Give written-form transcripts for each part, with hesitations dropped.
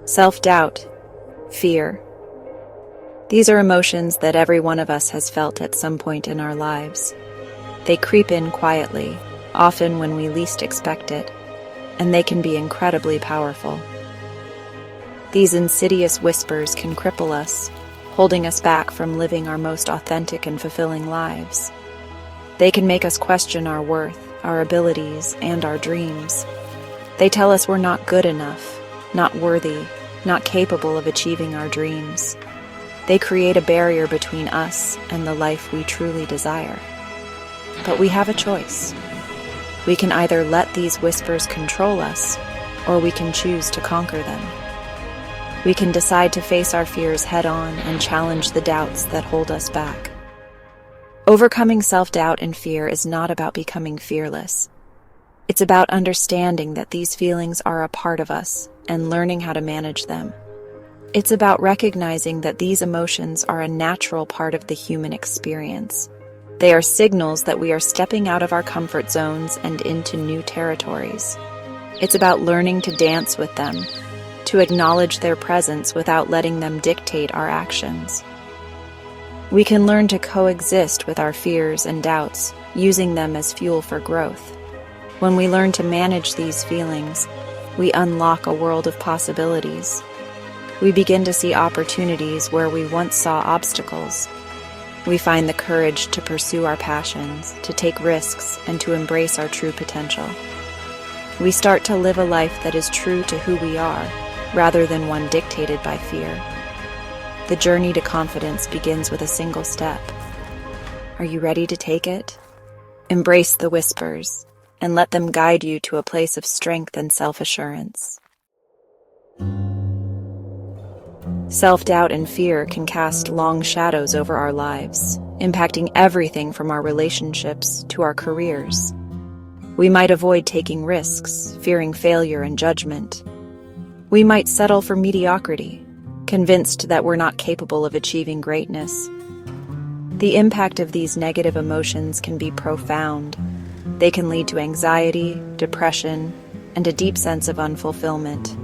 Self-doubt, fear. These are emotions that every one of us has felt at some point in our lives. They creep in quietly, often when we least expect it, and they can be incredibly powerful. These insidious whispers can cripple us, holding us back from living our most authentic and fulfilling lives. They can make us question our worth, our abilities, and our dreams. They tell us we're not good enough, not worthy, not capable of achieving our dreams. They create a barrier between us and the life we truly desire. But we have a choice. We can either let these whispers control us, or we can choose to conquer them. We can decide to face our fears head-on and challenge the doubts that hold us back. Overcoming self-doubt and fear is not about becoming fearless. It's about understanding that these feelings are a part of us and learning how to manage them. It's about recognizing that these emotions are a natural part of the human experience. They are signals that we are stepping out of our comfort zones and into new territories. It's about learning to dance with them, to acknowledge their presence without letting them dictate our actions. We can learn to coexist with our fears and doubts, using them as fuel for growth. When we learn to manage these feelings, we unlock a world of possibilities. We begin to see opportunities where we once saw obstacles. We find the courage to pursue our passions, to take risks, and to embrace our true potential. We start to live a life that is true to who we are, rather than one dictated by fear. The journey to confidence begins with a single step. Are you ready to take it? Embrace the whispers, and let them guide you to a place of strength and self-assurance. Self-doubt and fear can cast long shadows over our lives, impacting everything from our relationships to our careers. We might avoid taking risks, fearing failure and judgment. We might settle for mediocrity, convinced that we're not capable of achieving greatness. The impact of these negative emotions can be profound. They can lead to anxiety, depression, and a deep sense of unfulfillment.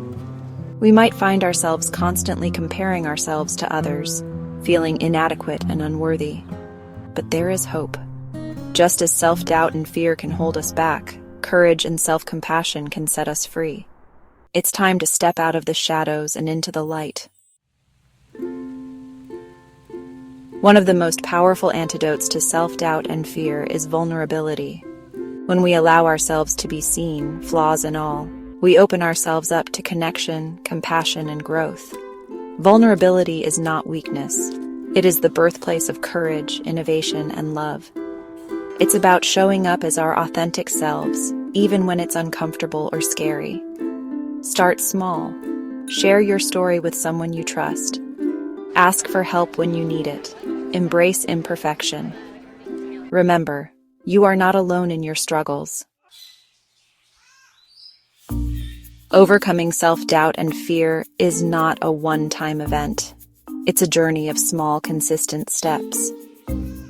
We might find ourselves constantly comparing ourselves to others, feeling inadequate and unworthy. But there is hope. Just as self-doubt and fear can hold us back, courage and self-compassion can set us free. It's time to step out of the shadows and into the light. One of the most powerful antidotes to self-doubt and fear is vulnerability. When we allow ourselves to be seen, flaws and all, we open ourselves up to connection, compassion, and growth. Vulnerability is not weakness. It is the birthplace of courage, innovation, and love. It's about showing up as our authentic selves, even when it's uncomfortable or scary. Start small. Share your story with someone you trust. Ask for help when you need it. Embrace imperfection. Remember, you are not alone in your struggles. Overcoming self-doubt and fear is not a one-time event. It's a journey of small, consistent steps.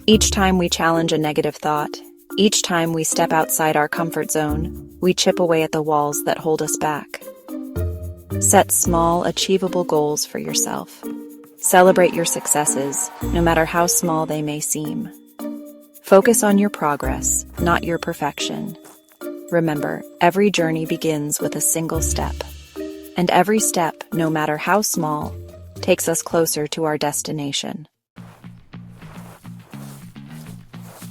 Each time we challenge a negative thought, each time we step outside our comfort zone, we chip away at the walls that hold us back. Set small, achievable goals for yourself. Celebrate your successes, no matter how small they may seem. Focus on your progress, not your perfection. Remember, every journey begins with a single step. And every step, no matter how small, takes us closer to our destination.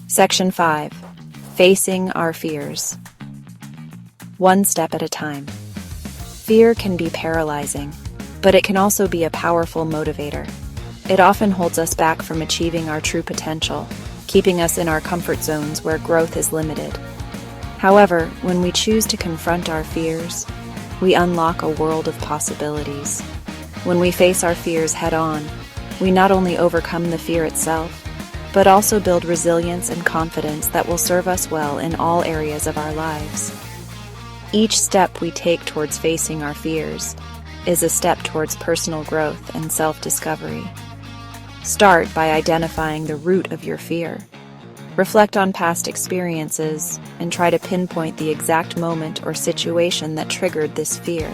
Section 5. Facing our fears. One step at a time. Fear can be paralyzing, but it can also be a powerful motivator. It often holds us back from achieving our true potential, keeping us in our comfort zones where growth is limited. However, when we choose to confront our fears, we unlock a world of possibilities. When we face our fears head-on, we not only overcome the fear itself, but also build resilience and confidence that will serve us well in all areas of our lives. Each step we take towards facing our fears is a step towards personal growth and self-discovery. Start by identifying the root of your fear. Reflect on past experiences and try to pinpoint the exact moment or situation that triggered this fear.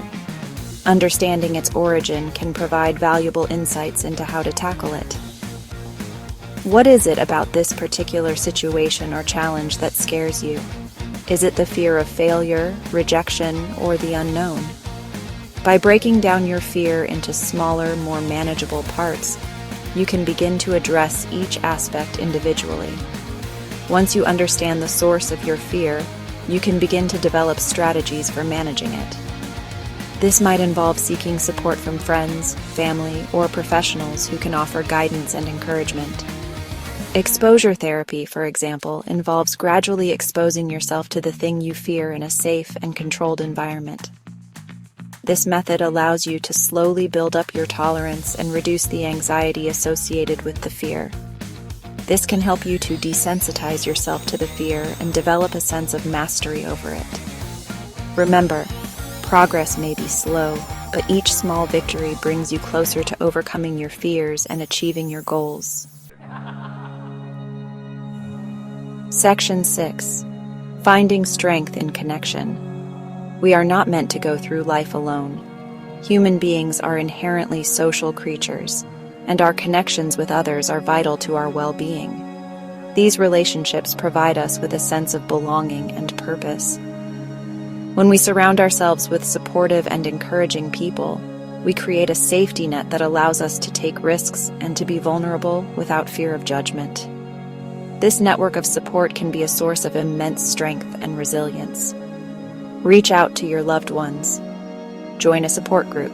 Understanding its origin can provide valuable insights into how to tackle it. What is it about this particular situation or challenge that scares you? Is it the fear of failure, rejection, or the unknown? By breaking down your fear into smaller, more manageable parts, you can begin to address each aspect individually. Once you understand the source of your fear, you can begin to develop strategies for managing it. This might involve seeking support from friends, family, or professionals who can offer guidance and encouragement. Exposure therapy, for example, involves gradually exposing yourself to the thing you fear in a safe and controlled environment. This method allows you to slowly build up your tolerance and reduce the anxiety associated with the fear. This can help you to desensitize yourself to the fear and develop a sense of mastery over it. Remember, progress may be slow, but each small victory brings you closer to overcoming your fears and achieving your goals. Section 6. Finding strength in connection. We are not meant to go through life alone. Human beings are inherently social creatures, and our connections with others are vital to our well-being. These relationships provide us with a sense of belonging and purpose. When we surround ourselves with supportive and encouraging people, we create a safety net that allows us to take risks and to be vulnerable without fear of judgment. This network of support can be a source of immense strength and resilience. Reach out to your loved ones. Join a support group.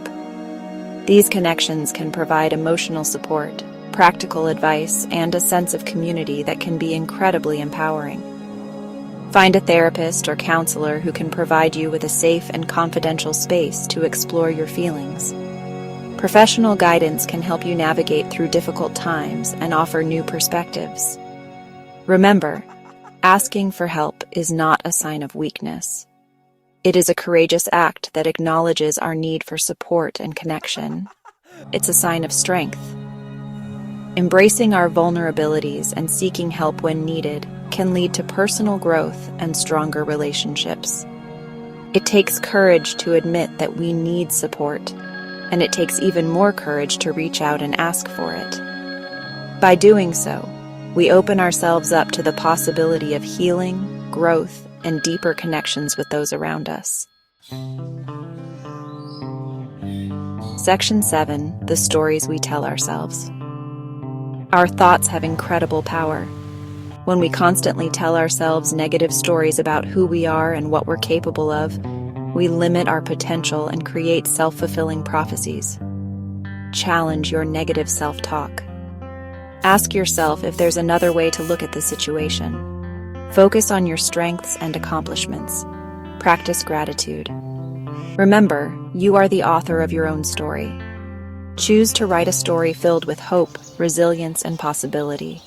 These connections can provide emotional support, practical advice, and a sense of community that can be incredibly empowering. Find a therapist or counselor who can provide you with a safe and confidential space to explore your feelings. Professional guidance can help you navigate through difficult times and offer new perspectives. Remember, asking for help is not a sign of weakness. It is a courageous act that acknowledges our need for support and connection. It's a sign of strength. Embracing our vulnerabilities and seeking help when needed can lead to personal growth and stronger relationships. It takes courage to admit that we need support, and it takes even more courage to reach out and ask for it. By doing so, we open ourselves up to the possibility of healing, growth, and deeper connections with those around us. Section 7. The stories we tell ourselves. Our thoughts have incredible power. When we constantly tell ourselves negative stories about who we are and what we're capable of, we limit our potential and create self-fulfilling prophecies. Challenge your negative self-talk. Ask yourself if there's another way to look at the situation. Focus on your strengths and accomplishments. Practice gratitude. Remember, you are the author of your own story. Choose to write a story filled with hope, resilience, and possibility.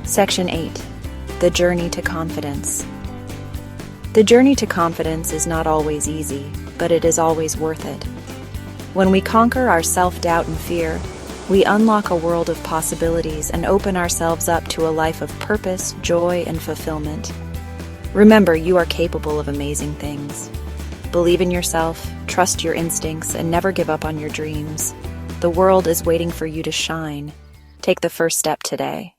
Section 8. The journey to confidence. The journey to confidence is not always easy, but it is always worth it. When we conquer our self-doubt and fear, we unlock a world of possibilities and open ourselves up to a life of purpose, joy, and fulfillment. Remember, you are capable of amazing things. Believe in yourself, trust your instincts, and never give up on your dreams. The world is waiting for you to shine. Take the first step today.